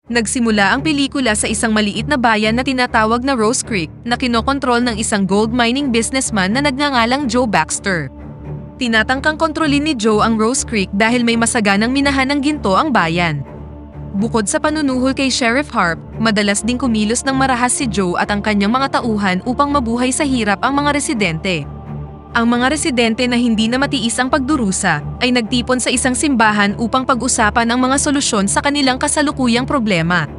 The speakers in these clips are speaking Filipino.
Nagsimula ang pelikula sa isang maliit na bayan na tinatawag na Rose Creek na kinokontrol ng isang gold mining businessman na nagngangalang Joe Baxter. Tinatangkang kontrolin ni Joe ang Rose Creek dahil may masaganang minahan ng ginto ang bayan. Bukod sa panunuhol kay Sheriff Harp, madalas ding kumilos ng marahas si Joe at ang kanyang mga tauhan upang mabuhay sa hirap ang mga residente. Ang mga residente na hindi na matiis ang pagdurusa ay nagtipon sa isang simbahan upang pag-usapan ang mga solusyon sa kanilang kasalukuyang problema.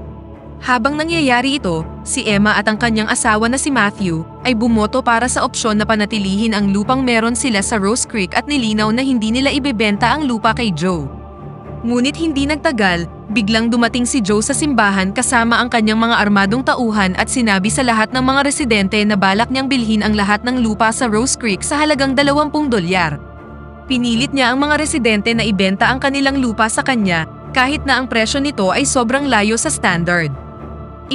Habang nangyayari ito, si Emma at ang kanyang asawa na si Matthew ay bumoto para sa opsyon na panatilihin ang lupang meron sila sa Rose Creek at nilinaw na hindi nila ibebenta ang lupa kay Joe. Ngunit hindi nagtagal, biglang dumating si Joe sa simbahan kasama ang kanyang mga armadong tauhan at sinabi sa lahat ng mga residente na balak niyang bilhin ang lahat ng lupa sa Rose Creek sa halagang $20. Pinilit niya ang mga residente na ibenta ang kanilang lupa sa kanya kahit na ang presyo nito ay sobrang layo sa standard.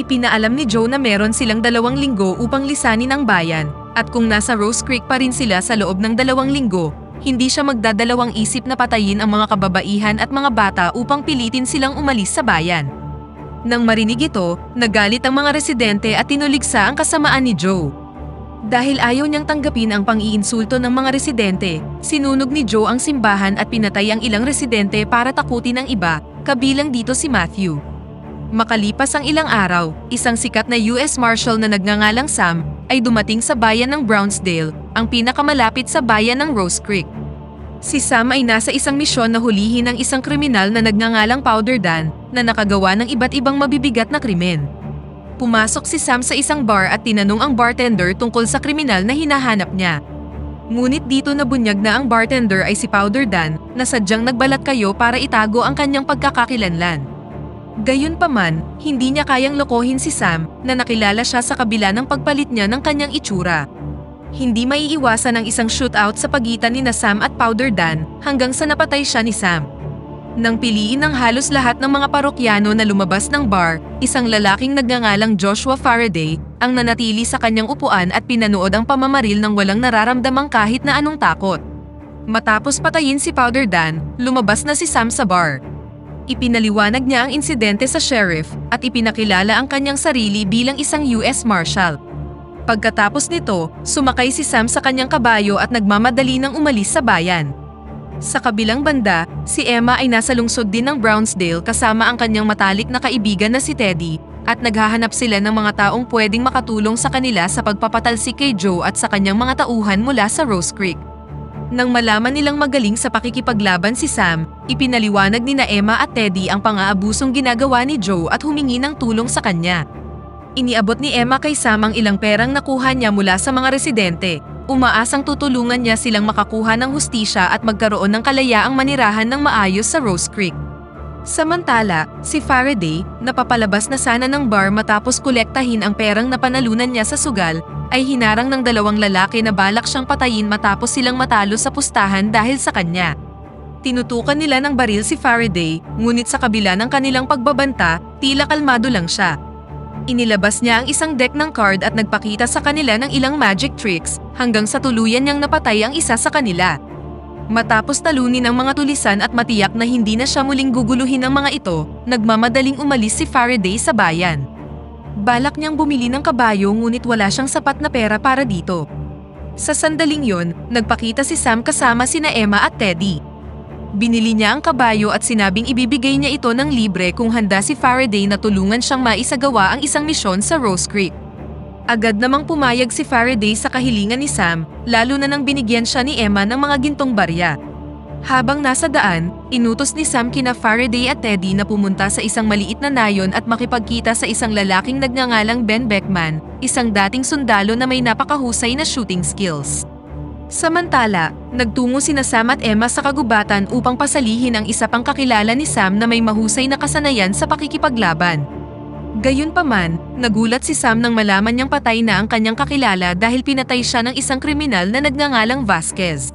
Ipinaalam ni Joe na meron silang 2 linggo upang lisanin ang bayan at kung nasa Rose Creek pa rin sila sa loob ng 2 linggo, hindi siya magdadalawang isip na patayin ang mga kababaihan at mga bata upang pilitin silang umalis sa bayan. Nang marinig ito, nagalit ang mga residente at tinuligsa ang kasamaan ni Joe. Dahil ayaw niyang tanggapin ang pang-iinsulto ng mga residente, sinunog ni Joe ang simbahan at pinatay ang ilang residente para takutin ang iba, kabilang dito si Matthew. Makalipas ang ilang araw, isang sikat na US Marshal na nagngangalang Sam ay dumating sa bayan ng Brownsdale, ang pinakamalapit sa bayan ng Rose Creek. Si Sam ay nasa isang misyon na hulihin ang isang kriminal na nagngangalang Powder Dan na nakagawa ng iba't ibang mabibigat na krimen. Pumasok si Sam sa isang bar at tinanong ang bartender tungkol sa kriminal na hinahanap niya. Ngunit dito nabunyag na ang bartender ay si Powder Dan na sadyang nagbalat kayo para itago ang kanyang pagkakakilanlan. Gayunpaman, hindi niya kayang lokohin si Sam na nakilala siya sa kabila ng pagpalit niya ng kanyang itsura. Hindi maiiwasan ang isang shootout sa pagitan ni Sam at Powder Dan hanggang sa napatay siya ni Sam. Nang piliin ng halos lahat ng mga parokyano na lumabas ng bar, isang lalaking nagngangalang Joshua Faraday ang nanatili sa kanyang upuan at pinanood ang pamamaril ng walang nararamdamang kahit na anong takot. Matapos patayin si Powder Dan, lumabas na si Sam sa bar. Ipinaliwanag niya ang insidente sa sheriff at ipinakilala ang kanyang sarili bilang isang US Marshal. Pagkatapos nito, sumakay si Sam sa kanyang kabayo at nagmamadali ng umalis sa bayan. Sa kabilang banda, si Emma ay nasa lungsod din ng Brownsdale kasama ang kanyang matalik na kaibigan na si Teddy at naghahanap sila ng mga taong pwedeng makatulong sa kanila sa pagpapatalsik kay Joe at sa kanyang mga tauhan mula sa Rose Creek. Nang malaman nilang magaling sa pakikipaglaban si Sam, ipinaliwanag ni Emma at Teddy ang pang-aabusong ginagawa ni Joe at humingi ng tulong sa kanya. Iniabot ni Emma kay Sam ang ilang perang nakuha niya mula sa mga residente, umaasang tutulungan niya silang makakuha ng hustisya at magkaroon ng kalayaang manirahan ng maayos sa Rose Creek. Samantala, si Faraday, napapalabas na sana ng bar matapos kolektahin ang perang napanalunan niya sa sugal, ay hinarang ng 2 lalaki na balak siyang patayin matapos silang matalo sa pustahan dahil sa kanya. Tinutukan nila ng baril si Faraday, ngunit sa kabila ng kanilang pagbabanta, tila kalmado lang siya. Inilabas niya ang isang deck ng card at nagpakita sa kanila ng ilang magic tricks hanggang sa tuluyan niyang napatay ang isa sa kanila. Matapos talunin ang mga tulisan at matiyak na hindi na siya muling guguluhin ng mga ito, nagmamadaling umalis si Faraday sa bayan. Balak niyang bumili ng kabayo ngunit wala siyang sapat na pera para dito. Sa sandaling yon, nagpakita si Sam kasama sina Emma at Teddy. Binili niya ang kabayo at sinabing ibibigay niya ito ng libre kung handa si Faraday na tulungan siyang maisagawa ang isang misyon sa Rose Creek. Agad namang pumayag si Faraday sa kahilingan ni Sam, lalo na nang binigyan siya ni Emma ng mga gintong barya. Habang nasa daan, inutos ni Sam kina Faraday at Teddy na pumunta sa isang maliit na nayon at makipagkita sa isang lalaking nagngangalang Ben Beckman, isang dating sundalo na may napakahusay na shooting skills. Samantala, nagtungo sina Sam at Emma sa kagubatan upang pasalihin ang isa pang kakilala ni Sam na may mahusay na kasanayan sa pakikipaglaban. Gayunpaman, nagulat si Sam nang malaman niyang patay na ang kanyang kakilala dahil pinatay siya ng isang kriminal na nagngangalang Vasquez.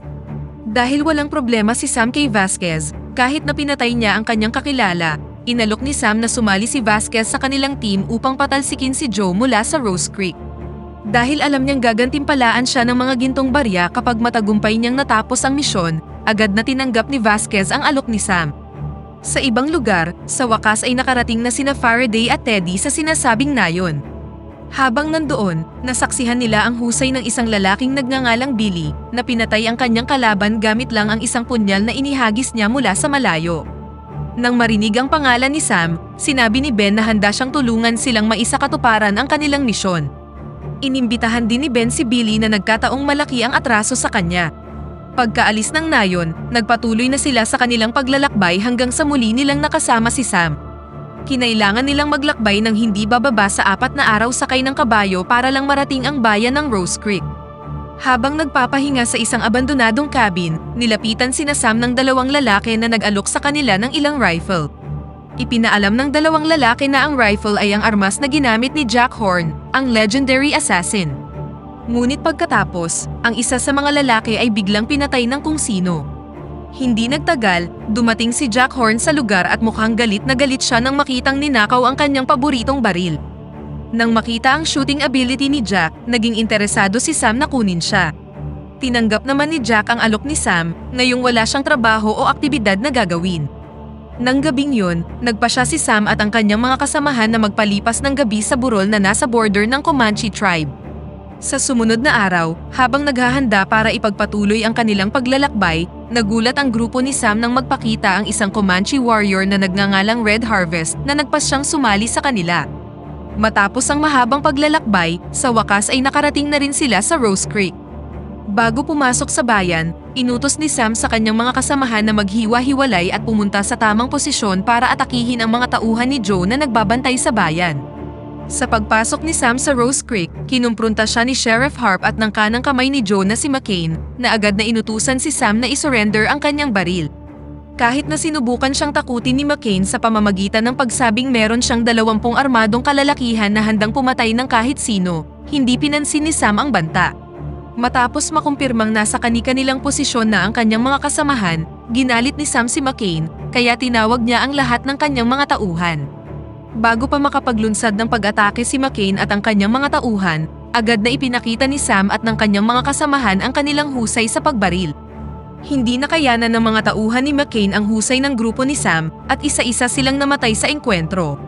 Dahil walang problema si Sam kay Vasquez, kahit na pinatay niya ang kanyang kakilala, inalok ni Sam na sumali si Vasquez sa kanilang team upang patalsikin si Joe mula sa Rose Creek. Dahil alam niyang gagantimpalaan siya ng mga gintong barya kapag matagumpay niyang natapos ang misyon, agad na tinanggap ni Vasquez ang alok ni Sam. Sa ibang lugar, sa wakas ay nakarating na sina Faraday at Teddy sa sinasabing nayon. Habang nandoon, nasaksihan nila ang husay ng isang lalaking nagngangalang Billy na pinatay ang kanyang kalaban gamit lang ang isang punyal na inihagis niya mula sa malayo. Nang marinig ang pangalan ni Sam, sinabi ni Ben na handa siyang tulungan silang maisakatuparan ang kanilang misyon. Inimbitahan din ni Ben si Billy na nagkataong malaki ang atraso sa kanya. Pagkaalis ng nayon, nagpatuloy na sila sa kanilang paglalakbay hanggang sa muli nilang nakasama si Sam. Kinailangan nilang maglakbay ng hindi bababa sa 4 na araw sakay ng kabayo para lang marating ang bayan ng Rose Creek. Habang nagpapahinga sa isang abandonadong cabin, nilapitan sina Sam ng 2 lalaki na nag-alok sa kanila ng ilang rifle. Ipinaalam ng 2 lalaki na ang rifle ay ang armas na ginamit ni Jack Horn, ang legendary assassin. Ngunit pagkatapos, ang isa sa mga lalaki ay biglang pinatay ng kung sino. Hindi nagtagal, dumating si Jack Horn sa lugar at mukhang galit na galit siya nang makitang ninakaw ang kanyang paboritong baril. Nang makita ang shooting ability ni Jack, naging interesado si Sam na kunin siya. Tinanggap naman ni Jack ang alok ni Sam, ngayong wala siyang trabaho o aktibidad na gagawin. Nang gabing yun, nagpa siya si Sam at ang kanyang mga kasamahan na magpalipas ng gabi sa burol na nasa border ng Comanche tribe. Sa sumunod na araw, habang naghahanda para ipagpatuloy ang kanilang paglalakbay, nagulat ang grupo ni Sam nang magpakita ang isang Comanche warrior na nagngangalang Red Harvest na nagpasyang sumali sa kanila. Matapos ang mahabang paglalakbay, sa wakas ay nakarating na rin sila sa Rose Creek. Bago pumasok sa bayan, inutos ni Sam sa kanyang mga kasamahan na maghiwa-hiwalay at pumunta sa tamang posisyon para atakihin ang mga tauhan ni Joe na nagbabantay sa bayan. Sa pagpasok ni Sam sa Rose Creek, kinumpronta siya ni Sheriff Harp at ng kanang kamay ni Joe na si McCain, na agad na inutusan si Sam na isurrender ang kanyang baril. Kahit na sinubukan siyang takutin ni McCain sa pamamagitan ng pagsabing meron siyang 20 armadong kalalakihan na handang pumatay ng kahit sino, hindi pinansin ni Sam ang banta. Matapos makumpirmang nasa kani-kanilang posisyon na ang kanyang mga kasamahan, ginalit ni Sam si McCain, kaya tinawag niya ang lahat ng kanyang mga tauhan. Bago pa makapaglunsad ng pag-atake si McCain at ang kanyang mga tauhan, agad na ipinakita ni Sam at ng kanyang mga kasamahan ang kanilang husay sa pagbaril. Hindi nakayanan ng mga tauhan ni McCain ang husay ng grupo ni Sam at isa-isa silang namatay sa engkwentro.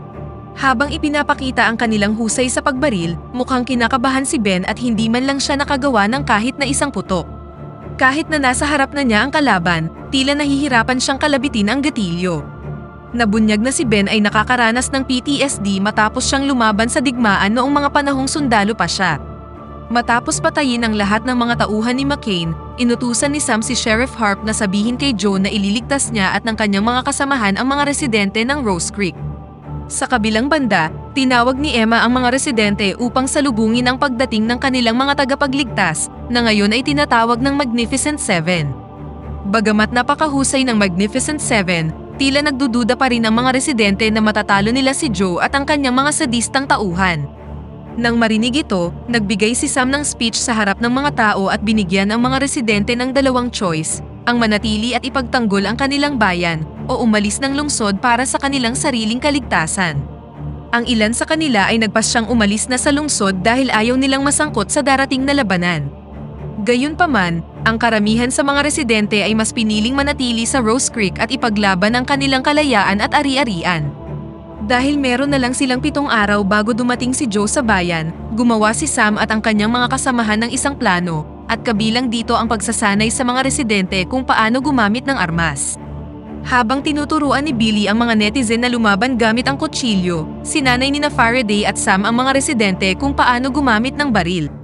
Habang ipinapakita ang kanilang husay sa pagbaril, mukhang kinakabahan si Ben at hindi man lang siya nakagawa ng kahit na isang putok. Kahit na nasa harap na niya ang kalaban, tila nahihirapan siyang kalabitin ang gatilyo. Nabunyag na si Ben ay nakakaranas ng PTSD matapos siyang lumaban sa digmaan noong mga panahong sundalo pa siya. Matapos patayin ang lahat ng mga tauhan ni McCain, inutusan ni Sam si Sheriff Harp na sabihin kay Joe na ililigtas niya at ng kanyang mga kasamahan ang mga residente ng Rose Creek. Sa kabilang banda, tinawag ni Emma ang mga residente upang salubungin ang pagdating ng kanilang mga tagapagligtas, na ngayon ay tinatawag ng Magnificent Seven. Bagamat napakahusay ng Magnificent Seven, tila nagdududa pa rin ang mga residente na matatalo nila si Joe at ang kanyang mga sadistang tauhan. Nang marinig ito, nagbigay si Sam ng speech sa harap ng mga tao at binigyan ang mga residente ng 2 choice, ang manatili at ipagtanggol ang kanilang bayan o umalis ng lungsod para sa kanilang sariling kaligtasan. Ang ilan sa kanila ay nagpasyang umalis na sa lungsod dahil ayaw nilang masangkot sa darating na labanan. Gayunpaman, ang karamihan sa mga residente ay mas piniling manatili sa Rose Creek at ipaglaban ang kanilang kalayaan at ari-arian. Dahil meron na lang silang 7 araw bago dumating si Joe sa bayan, gumawa si Sam at ang kanyang mga kasamahan ng isang plano, at kabilang dito ang pagsasanay sa mga residente kung paano gumamit ng armas. Habang tinuturuan ni Billy ang mga netizen na lumaban gamit ang kutsilyo, sinanay ni Faraday at Sam ang mga residente kung paano gumamit ng baril.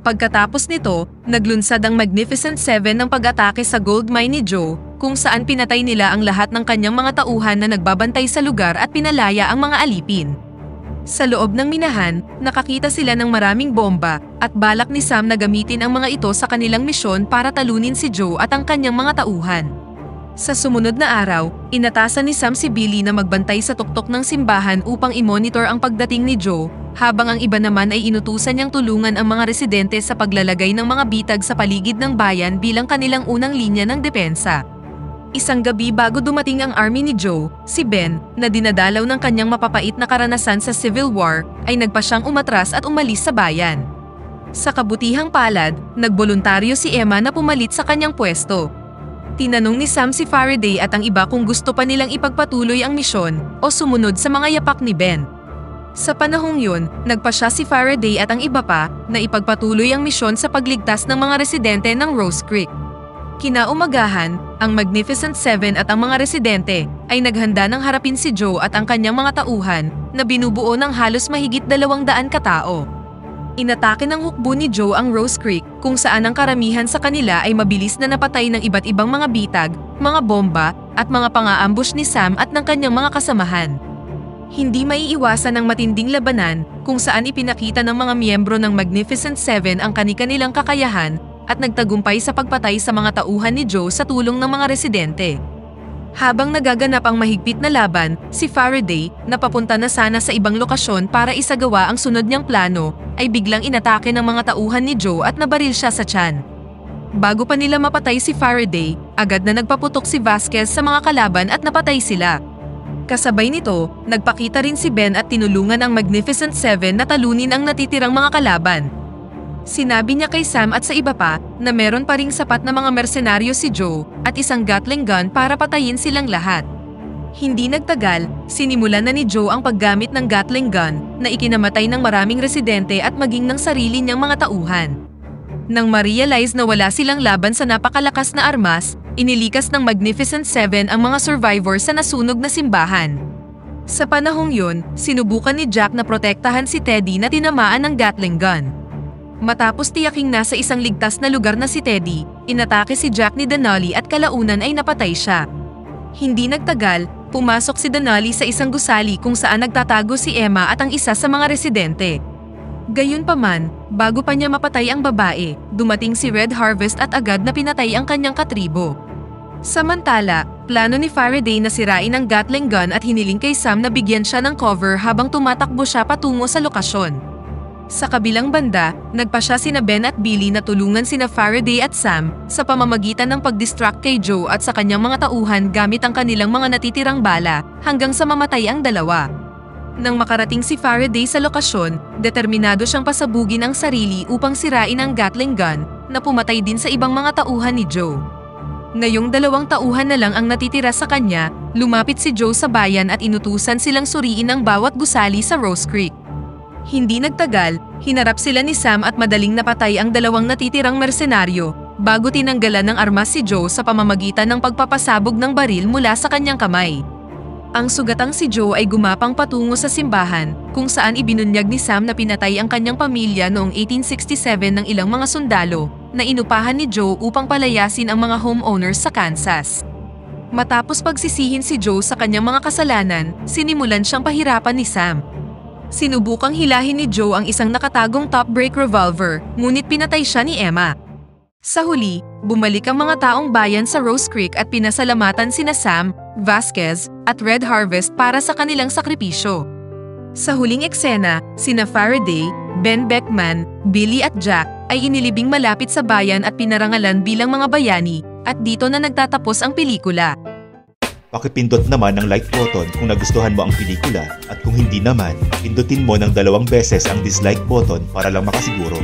Pagkatapos nito, naglunsad ang Magnificent Seven ng pag-atake sa gold mine ni Joe, kung saan pinatay nila ang lahat ng kanyang mga tauhan na nagbabantay sa lugar at pinalaya ang mga alipin. Sa loob ng minahan, nakakita sila ng maraming bomba, at balak ni Sam na gamitin ang mga ito sa kanilang misyon para talunin si Joe at ang kanyang mga tauhan. Sa sumunod na araw, inatasan ni Sam si Billy na magbantay sa tuktok ng simbahan upang i-monitor ang pagdating ni Joe, habang ang iba naman ay inutusan niyang tulungan ang mga residente sa paglalagay ng mga bitag sa paligid ng bayan bilang kanilang unang linya ng depensa. Isang gabi bago dumating ang army ni Joe, si Ben, na dinadalaw ng kanyang mapapait na karanasan sa Civil War, ay nagpa siyang umatras at umalis sa bayan. Sa kabutihang palad, nagboluntaryo si Emma na pumalit sa kanyang pwesto. Tinanong ni Sam si Faraday at ang iba kung gusto pa nilang ipagpatuloy ang misyon o sumunod sa mga yapak ni Ben. Sa panahong yun, nagpasya si Faraday at ang iba pa na ipagpatuloy ang misyon sa pagligtas ng mga residente ng Rose Creek. Kinaumagahan, ang Magnificent Seven at ang mga residente ay naghanda ng harapin si Joe at ang kanyang mga tauhan na binubuo ng halos mahigit 200 katao. Inatake ng hukbo ni Joe ang Rose Creek kung saan ang karamihan sa kanila ay mabilis na napatay ng iba't ibang mga bitag, mga bomba, at mga pang-aambush ni Sam at ng kanyang mga kasamahan. Hindi maiiwasan ang matinding labanan kung saan ipinakita ng mga miyembro ng Magnificent Seven ang kani-kanilang kakayahan at nagtagumpay sa pagpatay sa mga tauhan ni Joe sa tulong ng mga residente. Habang nagaganap ang mahigpit na laban, si Faraday, na papunta na sana sa ibang lokasyon para isagawa ang sunod niyang plano, ay biglang inatake ng mga tauhan ni Joe at nabaril siya sa tiyan. Bago pa nila mapatay si Faraday, agad na nagpaputok si Vasquez sa mga kalaban at napatay sila. Kasabay nito, nagpakita rin si Ben at tinulungan ang Magnificent Seven na talunin ang natitirang mga kalaban. Sinabi niya kay Sam at sa iba pa na meron pa ring sapat na mga mersenaryo si Joe at isang Gatling gun para patayin silang lahat. Hindi nagtagal, sinimulan na ni Joe ang paggamit ng Gatling gun na ikinamatay ng maraming residente at maging ng sarili niyang mga tauhan. Nang ma-realize na wala silang laban sa napakalakas na armas, inilikas ng Magnificent Seven ang mga survivors sa nasunog na simbahan. Sa panahong yun, sinubukan ni Jack na protektahan si Teddy na tinamaan ng Gatling gun. Matapos tiyaking nasa isang ligtas na lugar na si Teddy, inatake si Jack ni Denali at kalaunan ay napatay siya. Hindi nagtagal, pumasok si Denali sa isang gusali kung saan nagtatago si Emma at ang isa sa mga residente. Gayunpaman, bago pa niya mapatay ang babae, dumating si Red Harvest at agad na pinatay ang kanyang katribo. Samantala, plano ni Faraday na sirain ang Gatling gun at hiniling kay Sam na bigyan siya ng cover habang tumatakbo siya patungo sa lokasyon. Sa kabilang banda, nagpasya sina Ben at Billy na tulungan sina Faraday at Sam sa pamamagitan ng pag-distract kay Joe at sa kanyang mga tauhan gamit ang kanilang mga natitirang bala hanggang sa mamatay ang dalawa. Nang makarating si Faraday sa lokasyon, determinado siyang pasabugin ang sarili upang sirain ang Gatling gun na pumatay din sa ibang mga tauhan ni Joe. Ngayong 2 tauhan na lang ang natitira sa kanya, lumapit si Joe sa bayan at inutusan silang suriin ang bawat gusali sa Rose Creek. Hindi nagtagal, hinarap sila ni Sam at madaling napatay ang 2 natitirang mersenaryo bago tinanggalan ng armas si Joe sa pamamagitan ng pagpapasabog ng baril mula sa kanyang kamay. Ang sugatang si Joe ay gumapang patungo sa simbahan kung saan ibinunyag ni Sam na pinatay ang kanyang pamilya noong 1867 ng ilang mga sundalo na inupahan ni Joe upang palayasin ang mga homeowners sa Kansas. Matapos pagsisihin si Joe sa kanyang mga kasalanan, sinimulan siyang pahirapan ni Sam. Sinubukang hilahin ni Joe ang isang nakatagong top-break revolver, ngunit pinatay siya ni Emma. Sa huli, bumalik ang mga taong bayan sa Rose Creek at pinasalamatan sina Sam, Vasquez, at Red Harvest para sa kanilang sakripisyo. Sa huling eksena, sina Faraday, Ben Beckman, Billy at Jack ay inilibing malapit sa bayan at pinarangalan bilang mga bayani, at dito na nagtatapos ang pelikula. Pakipindot naman ang like button kung nagustuhan mo ang pelikula at kung hindi naman, pindutin mo ng 2 beses ang dislike button para lang makasiguro.